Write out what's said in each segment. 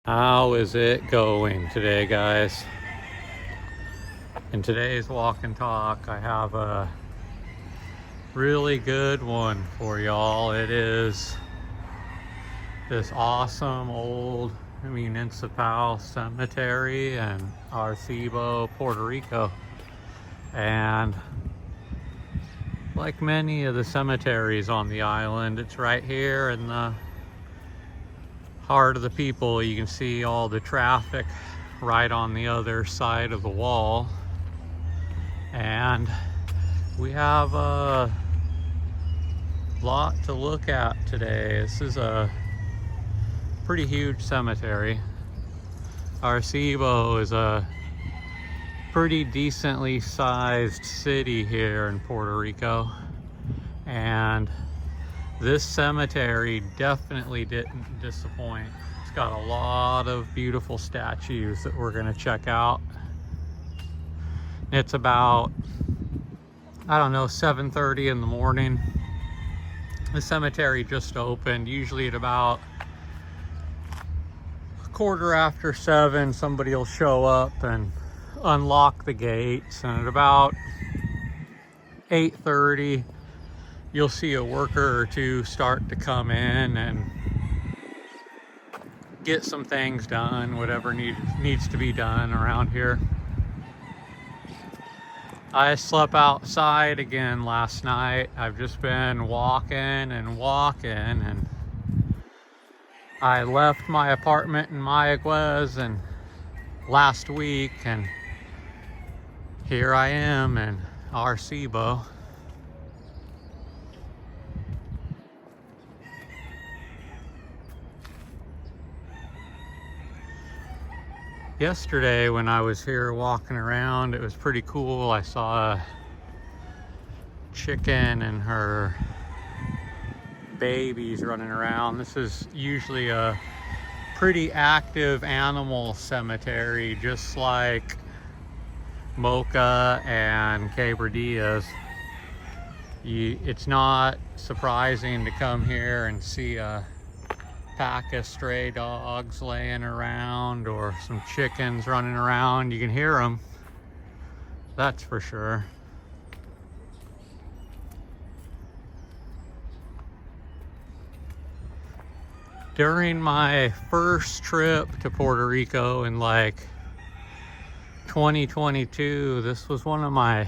How is it going today, guys? In today's walk and talk, I have a really good one for y'all. It is this awesome old Municipal cemetery in Arecibo, Puerto Rico. And like many of the cemeteries on the island, it's right here in the heart of the people. You can see all the traffic right on the other side of the wall, and we have a lot to look at today. This is a pretty huge cemetery. Arecibo is a pretty decently sized city here in Puerto Rico, and this cemetery definitely didn't disappoint. It's got a lot of beautiful statues that we're gonna check out. It's about, I don't know, 7:30 in the morning. The cemetery just opened. Usually at about 7:15, somebody will show up and unlock the gates, and at about 8:30, you'll see a worker or two start to come in and get some things done, whatever needs to be done around here. I slept outside again last night. I've just been walking, and I left my apartment in Mayaguez and last week, and here I am in Arecibo. Yesterday when I was here walking around, it was pretty cool. I saw a chicken and her babies running around. This is usually a pretty active animal cemetery, just like Mocha and Quebradillas. It's not surprising to come here and see a pack of stray dogs laying around or some chickens running around. You can hear them, that's for sure. During my first trip to Puerto Rico in like 2022, this was one of my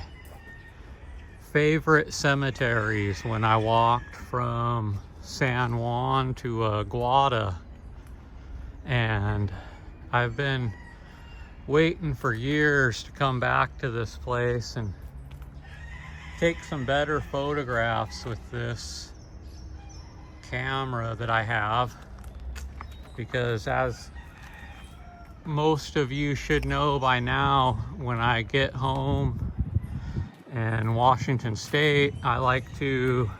favorite cemeteries when I walked from San Juan to Aguada, and I've been waiting for years to come back to this place and take some better photographs with this camera that I have, because as most of you should know by now, when I get home in Washington State, I like to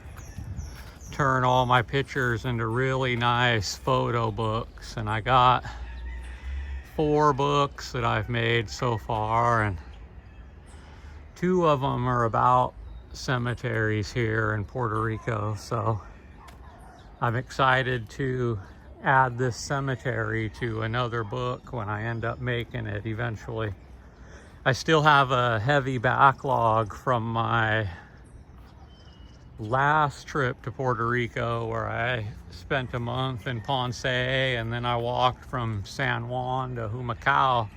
turn all my pictures into really nice photo books, and I got 4 books that I've made so far, and 2 of them are about cemeteries here in Puerto Rico. So I'm excited to add this cemetery to another book when I end up making it eventually. I still have a heavy backlog from my last trip to Puerto Rico, where I spent a month in Ponce, and then I walked from San Juan to Humacao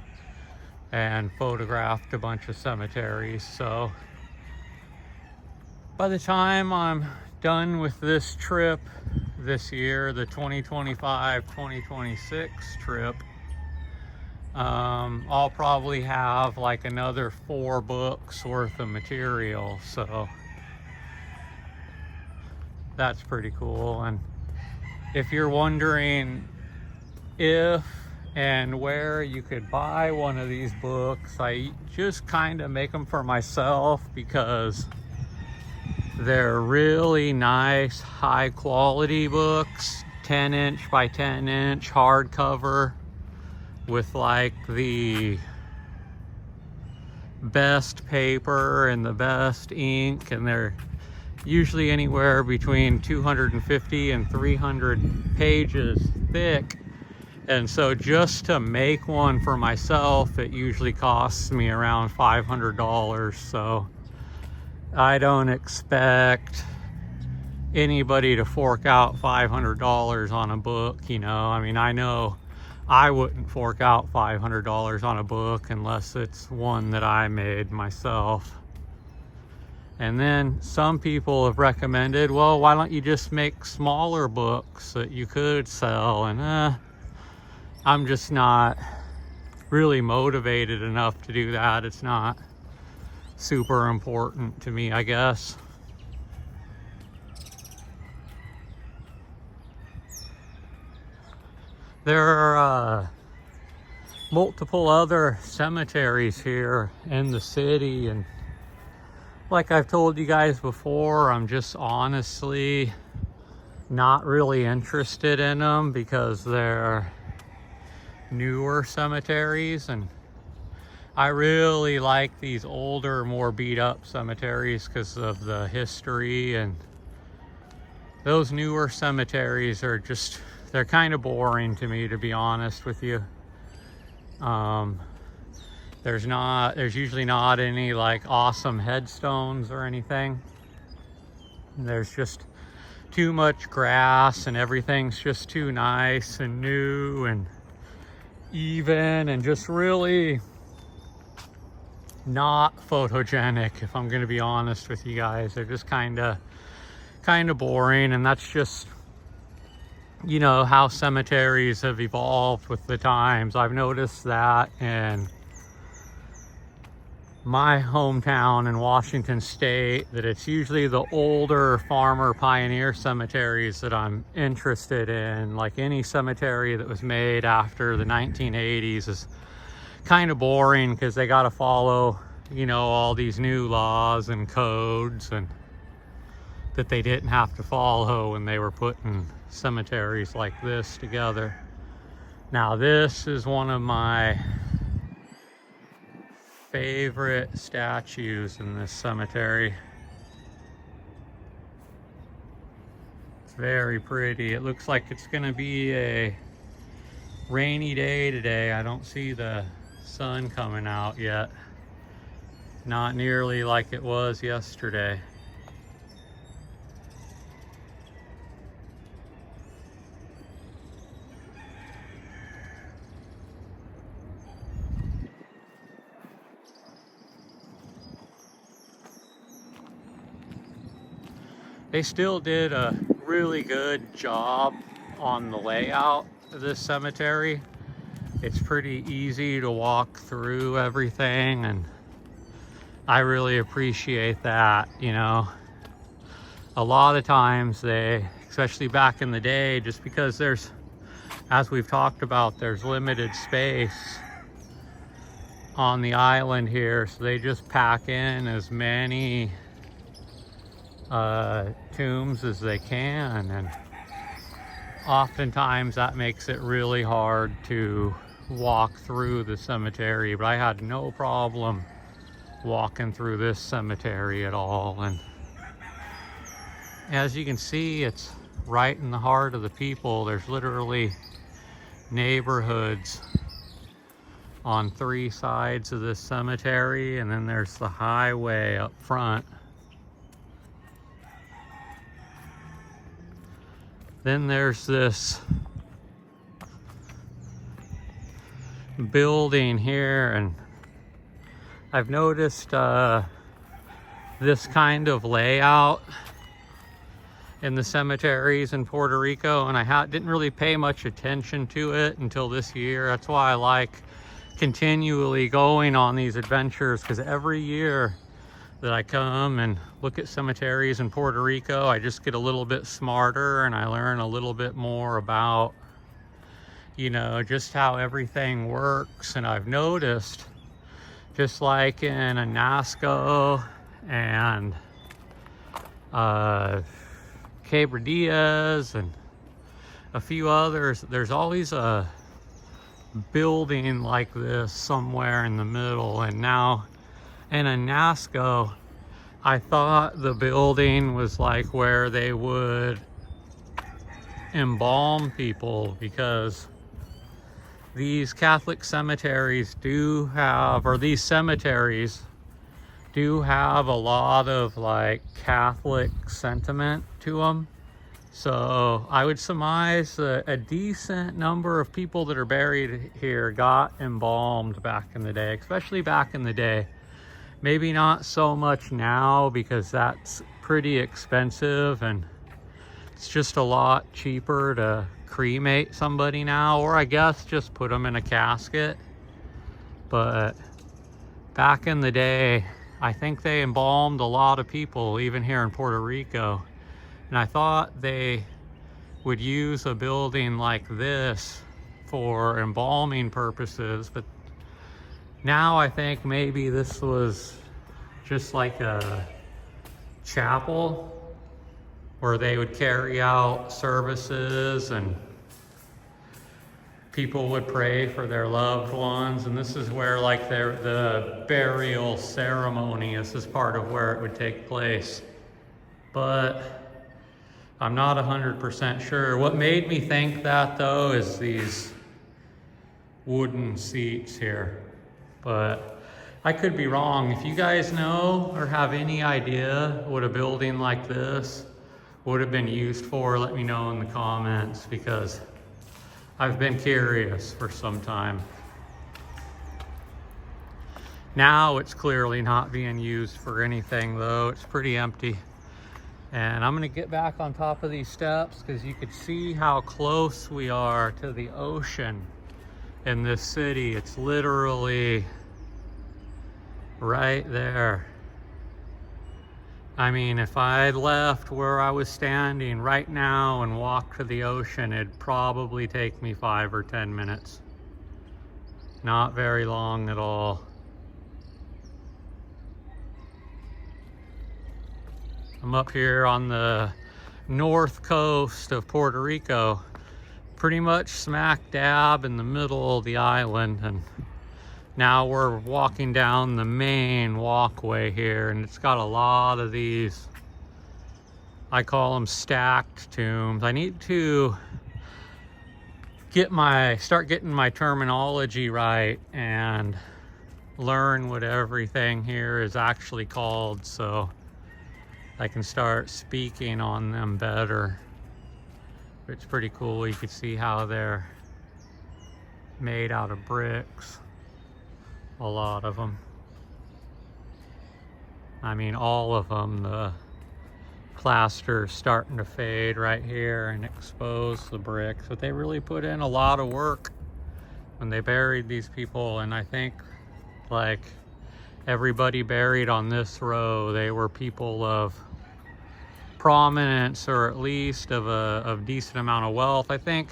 and photographed a bunch of cemeteries. So by the time I'm done with this trip this year, the 2025-2026 trip, I'll probably have like another 4 books worth of material. So that's pretty cool. And if you're wondering if and where you could buy one of these books, I just kind of make them for myself because they're really nice, high quality books, 10-inch by 10-inch hardcover with like the best paper and the best ink, and they're usually anywhere between 250 and 300 pages thick, And so just to make one for myself, it usually costs me around $500. So I don't expect anybody to fork out $500 on a book, you know. I mean, I know I wouldn't fork out $500 on a book unless it's one that I made myself. And then some people have recommended, well, why don't you just make smaller books that you could sell? And I'm just not really motivated enough to do that. It's not super important to me, I guess. There are multiple other cemeteries here in the city, and like I've told you guys before, I'm just honestly not really interested in them because they're newer cemeteries, and I really like these older, more beat up cemeteries because of the history. And those newer cemeteries are just, they're kind of boring to me, to be honest with you. There's usually not any like awesome headstones or anything. There's just too much grass, and everything's just too nice and new and even, and just really not photogenic, if I'm going to be honest with you guys. They're just kind of boring, and that's just, you know, how cemeteries have evolved with the times. I've noticed that in my hometown in Washington State, that it's usually the older farmer pioneer cemeteries that I'm interested in. Like any cemetery that was made after the 1980s is kind of boring because they got to follow, you know, all these new laws and codes and that they didn't have to follow when they were putting cemeteries like this together. Now, this is one of my favorite statues in this cemetery. It's very pretty. It looks like it's gonna be a rainy day today. I don't see the sun coming out yet. Not nearly like it was yesterday. They still did a really good job on the layout of this cemetery. It's pretty easy to walk through everything, and I really appreciate that, you know. A lot of times they, especially back in the day, just because there's, as we've talked about, there's limited space on the island here, so they just pack in as many tombs as they can, and oftentimes that makes it really hard to walk through the cemetery. But I had no problem walking through this cemetery at all, and as you can see, it's right in the heart of the people. There's literally neighborhoods on 3 sides of this cemetery, and then there's the highway up front. Then there's this building here, and I've noticed this kind of layout in the cemeteries in Puerto Rico, and I didn't really pay much attention to it until this year. That's why I like continually going on these adventures, because every year that I come and look at cemeteries in Puerto Rico, I just get a little bit smarter, and I learn a little bit more about, you know, just how everything works. And I've noticed, just like in Anasco and Quebradillas and a few others, there's always a building like this somewhere in the middle. And now in Anasco, I thought the building was like where they would embalm people, because these Catholic cemeteries do have, or these cemeteries do have a lot of like Catholic sentiment to them. So I would surmise a decent number of people that are buried here got embalmed back in the day, especially back in the day. Maybe not so much now because that's pretty expensive and it's just a lot cheaper to cremate somebody now, or I guess just put them in a casket. But back in the day, I think they embalmed a lot of people, even here in Puerto Rico. And I thought they would use a building like this for embalming purposes, but now I think maybe this was just like a chapel where they would carry out services and people would pray for their loved ones. And this is where like the burial ceremony, this is part of where it would take place. But I'm not 100% sure. What made me think that though is these wooden seats here. But I could be wrong. If you guys know or have any idea what a building like this would have been used for, let me know in the comments, because I've been curious for some time. Now it's clearly not being used for anything though. It's pretty empty. And I'm gonna get back on top of these steps because you could see how close we are to the ocean in this city. It's literally right there. I mean, if I left where I was standing right now and walked to the ocean, it'd probably take me 5 or 10 minutes. Not very long at all. I'm up here on the north coast of Puerto Rico, pretty much smack dab in the middle of the island, and now we're walking down the main walkway here, and it's got a lot of these, I call them stacked tombs. I need to start getting my terminology right and learn what everything here is actually called, so I can start speaking on them better. It's pretty cool. You can see how they're made out of bricks. A lot of them. I mean, all of them. The plaster's starting to fade right here and expose the bricks. But they really put in a lot of work when they buried these people. And I think, like, everybody buried on this row, they were people of prominence, or at least of a decent amount of wealth. I think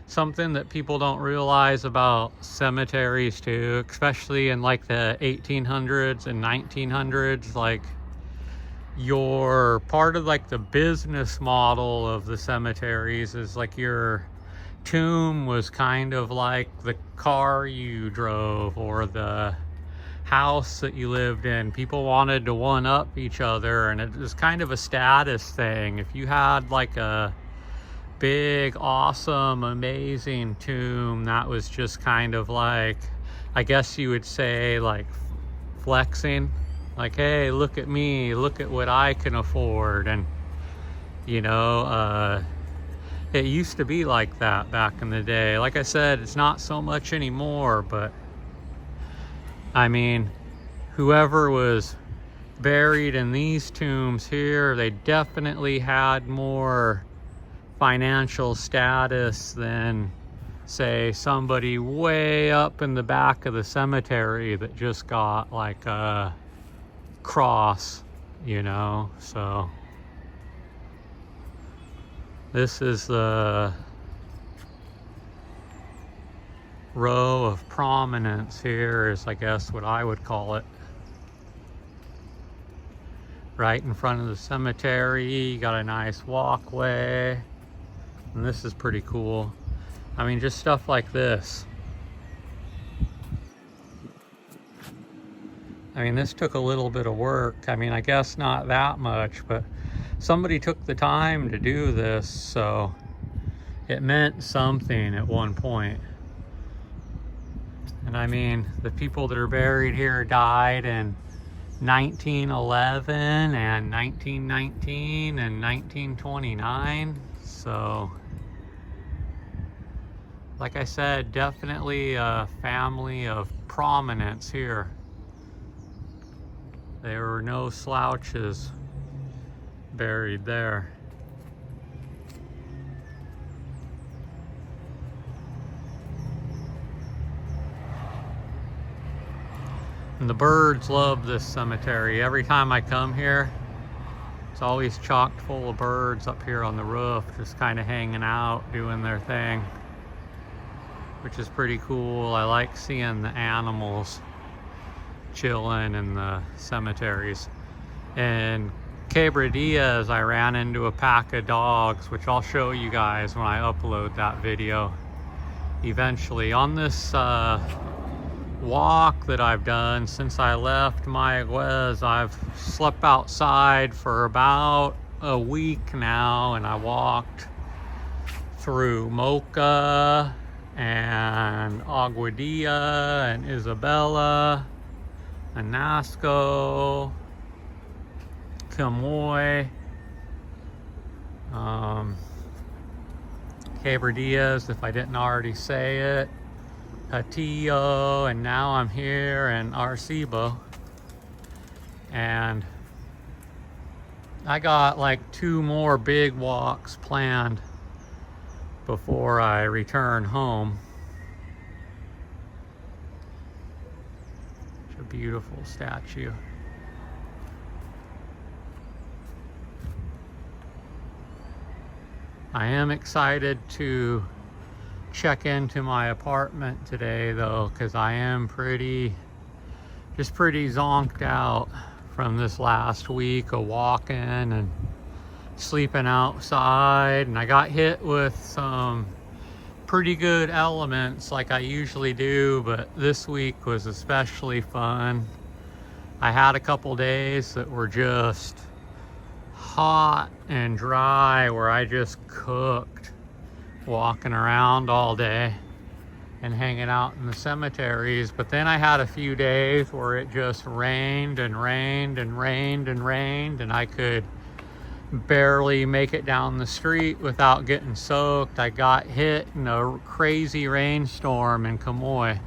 something that people don't realize about cemeteries too, especially in like the 1800s and 1900s, like your part of like the business model of the cemeteries is like your tomb was kind of like the car you drove or the house that you lived in. People wanted to one up each other, and it was kind of a status thing. If you had like a big, awesome, amazing tomb, that was just kind of like, I guess you would say, like flexing, like, hey, look at me, look at what I can afford. And you know, it used to be like that back in the day. Like I said, it's not so much anymore, but I mean, whoever was buried in these tombs here, they definitely had more financial status than, say, somebody way up in the back of the cemetery that just got like a cross, you know. So this is the row of prominence here, is I guess what I would call it. Right in front of the cemetery, you got a nice walkway, and this is pretty cool. I mean, just stuff like this. I mean, this took a little bit of work. I mean, I guess not that much, but somebody took the time to do this, so it meant something at one point. And I mean, the people that are buried here died in 1911 and 1919 and 1929. So, like I said, definitely a family of prominence here. There were no slouches buried there. And the birds love this cemetery. Every time I come here, it's always chocked full of birds up here on the roof, just kind of hanging out, doing their thing, which is pretty cool. I like seeing the animals chilling in the cemeteries. And Quebradillas, I ran into a pack of dogs, which I'll show you guys when I upload that video eventually. On this walk that I've done since I left Mayaguez, I've slept outside for about a week now, and I walked through Mocha and Aguadilla and Isabela and Nasco, Camoy, Quebradillas, if I didn't already say it, Hatillo, and now I'm here in Arecibo. And I got like 2 more big walks planned before I return home. It's a beautiful statue. I am excited to check into my apartment today though, because I am pretty zonked out from this last week of walking and sleeping outside. And I got hit with some pretty good elements like I usually do, but this week was especially fun. I had a couple days that were just hot and dry where I just cooked walking around all day and hanging out in the cemeteries. But then I had a few days where it just rained and rained and rained and rained, and I could barely make it down the street without getting soaked. I got hit in a crazy rainstorm in Camoy,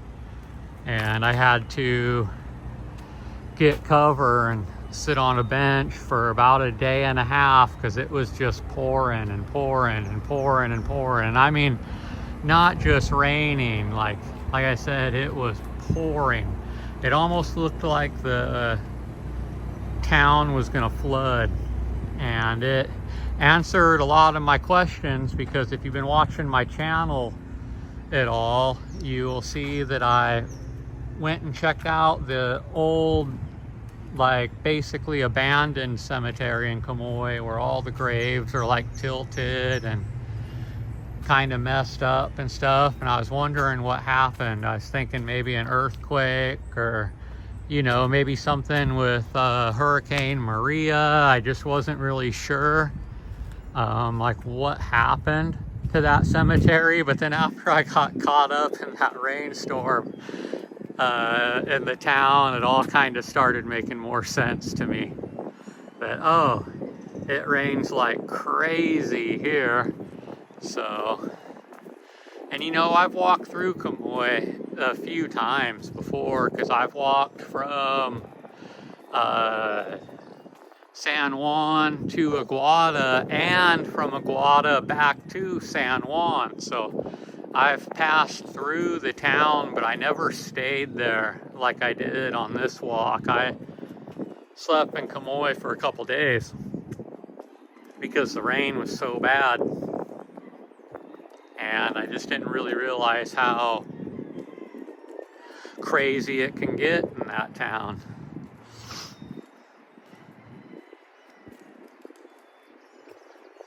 and I had to get cover and sit on a bench for about a day and a half because it was just pouring and pouring and pouring and pouring. And I mean, not just raining, like I said, it was pouring. It almost looked like the town was gonna flood. And it answered a lot of my questions, because if you've been watching my channel at all, you will see that I went and checked out the old, like basically abandoned cemetery in Camoy, where all the graves are like tilted and kind of messed up and stuff. And I was wondering what happened. I was thinking maybe an earthquake, or you know, maybe something with Hurricane Maria. I just wasn't really sure like what happened to that cemetery. But then after I got caught up in that rainstorm in the town, it all kind of started making more sense to me. That, oh, it rains like crazy here. So, and you know, I've walked through Camoy a few times before, because I've walked from San Juan to Aguada, and from Aguada back to San Juan. So I've passed through the town, but I never stayed there like I did on this walk. I slept in Camoy for a couple days because the rain was so bad. And I just didn't really realize how crazy it can get in that town.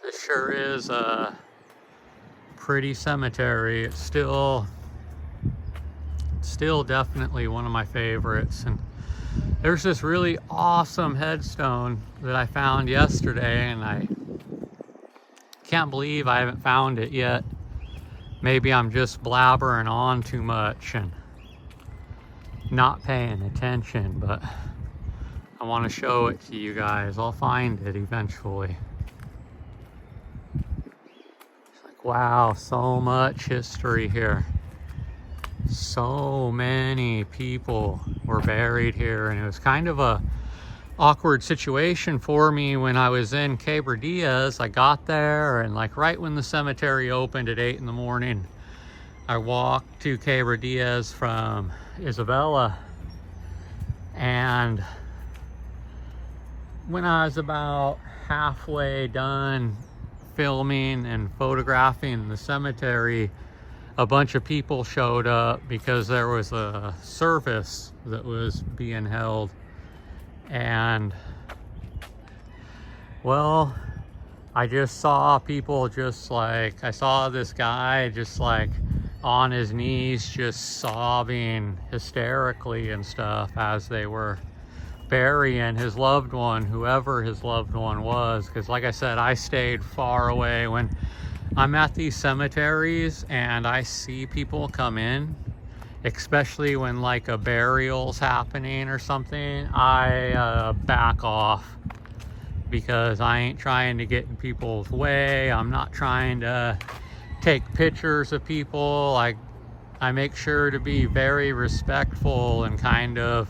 This sure is a pretty cemetery. It's still definitely one of my favorites. And there's this really awesome headstone that I found yesterday, and I can't believe I haven't found it yet. Maybe I'm just blabbering on too much. And not paying attention, but I want to show it to you guys. I'll find it eventually. It's like, wow, so much history here. So many people were buried here, and it was kind of a awkward situation for me when I was in Quebradillas. I got there, and like right when the cemetery opened at 8 in the morning, I walked to Quebradillas from Isabela, and when I was about halfway done filming and photographing the cemetery, a bunch of people showed up because there was a service that was being held. And well, I just saw people just like, I saw this guy just like on his knees, just sobbing hysterically and stuff as they were burying his loved one, whoever his loved one was. Because like I said, I stayed far away. When I'm at these cemeteries and I see people come in, especially when like a burial's happening or something, I back off, because I ain't trying to get in people's way. I'm not trying to take pictures of people. I make sure to be very respectful and kind of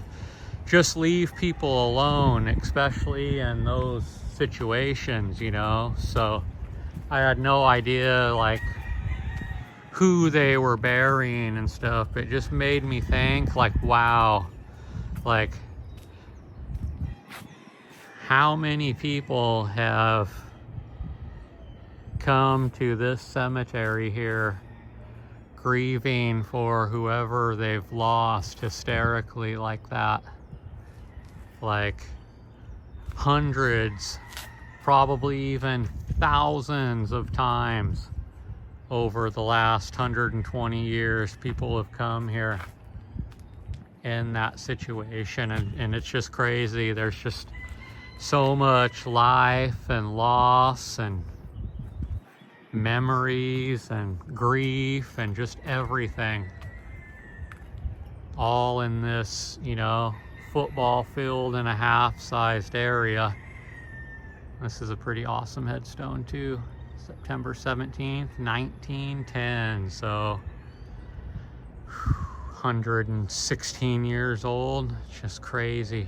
just leave people alone, especially in those situations, you know. So I had no idea like who they were burying and stuff. It just made me think like, wow, like how many people have come to this cemetery here grieving for whoever they've lost hysterically like that. Like hundreds, probably even thousands of times over the last 120 years, people have come here in that situation, and it's just crazy. There's just so much life and loss and memories and grief and just everything, all in this, you know, football field and a half-sized area. This is a pretty awesome headstone too. September 17th, 1910. So 116 years old. It's just crazy.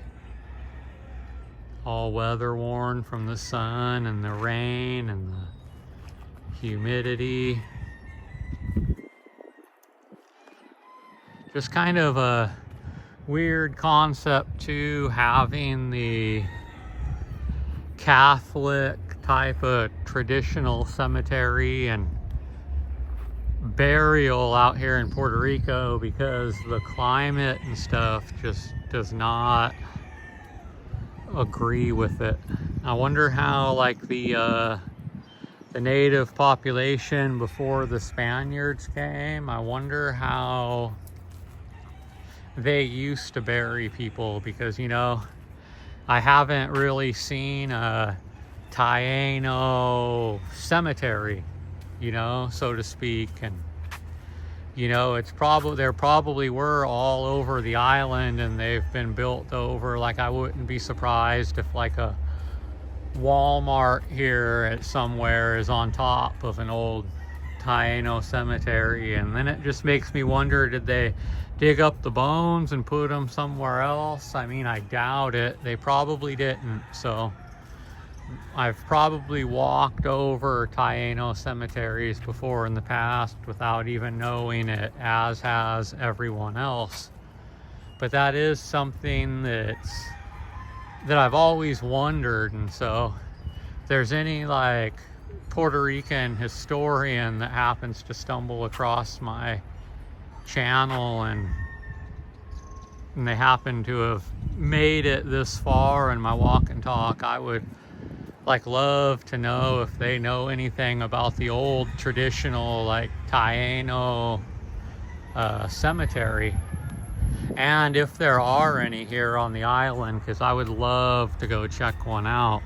All weather worn from the sun and the rain and the humidity. Just kind of a weird concept too, having the Catholic type of traditional cemetery and burial out here in Puerto Rico, because the climate and stuff just does not agree with it. I wonder how like the native population before the Spaniards came, I wonder how they used to bury people, because, you know, I haven't really seen a Taino cemetery, you know, so to speak. And, you know, it's probably, there probably were all over the island, and they've been built over. Like, I wouldn't be surprised if like a Walmart here at somewhere is on top of an old Taino cemetery. And then it just makes me wonder, did they dig up the bones and put them somewhere else? I mean, I doubt it. They probably didn't. So I've probably walked over Taino cemeteries before in the past without even knowing it, as has everyone else. But that is something that I've always wondered. And so if there's any like Puerto Rican historian that happens to stumble across my channel and they happen to have made it this far in my walk and talk, I would like love to know if they know anything about the old traditional like Taino cemetery, and if there are any here on the island, because I would love to go check one out.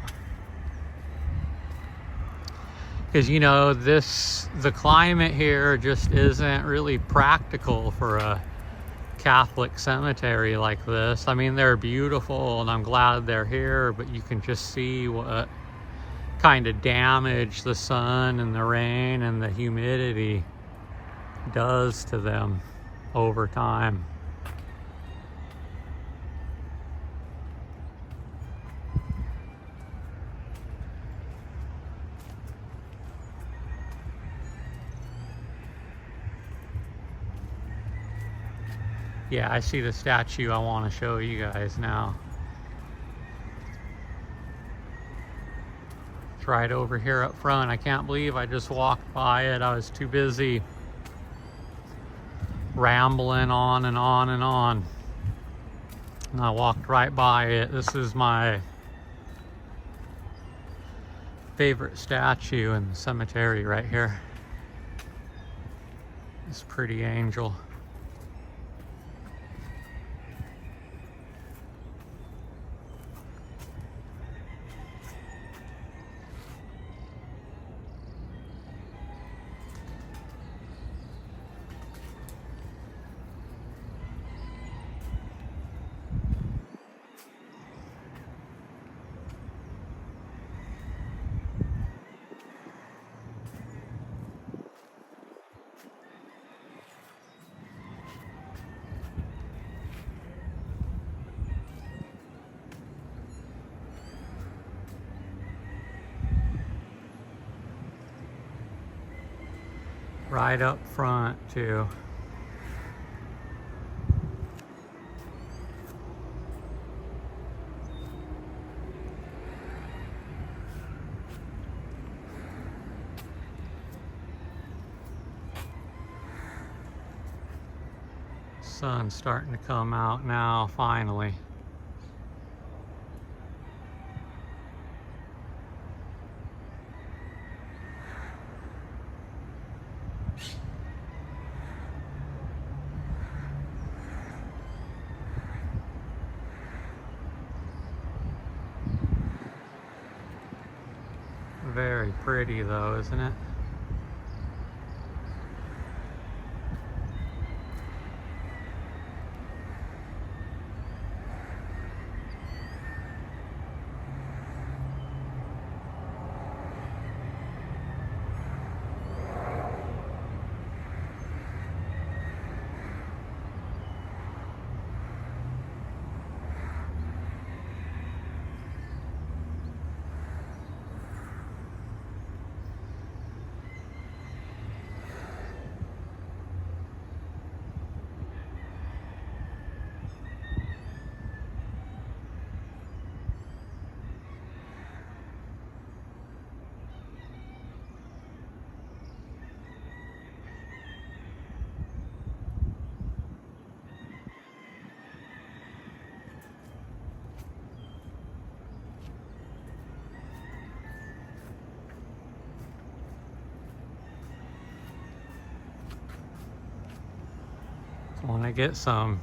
Because, you know, the climate here just isn't really practical for a Catholic cemetery like this. I mean, they're beautiful and I'm glad they're here, but you can just see what kind of damage the sun and the rain and the humidity does to them over time. Yeah, I see the statue I want to show you guys now. It's right over here up front. I can't believe I just walked by it. I was too busy rambling on and on and on. And I walked right by it. This is my favorite statue in the cemetery right here. This pretty angel. Right up front too. Sun's starting to come out now, finally. Very pretty though, isn't it? I want to get some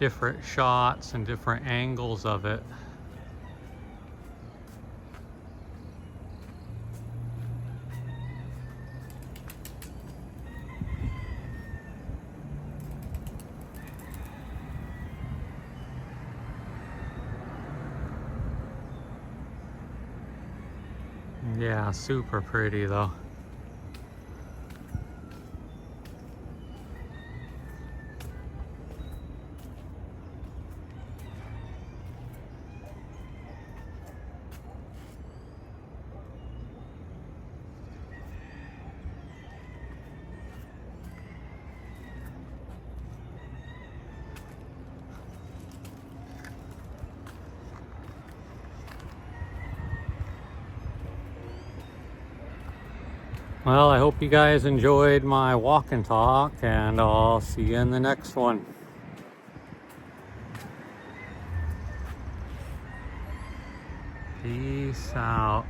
different shots and different angles of it. Yeah, super pretty though. Well, I hope you guys enjoyed my walk and talk, and I'll see you in the next one. Peace out.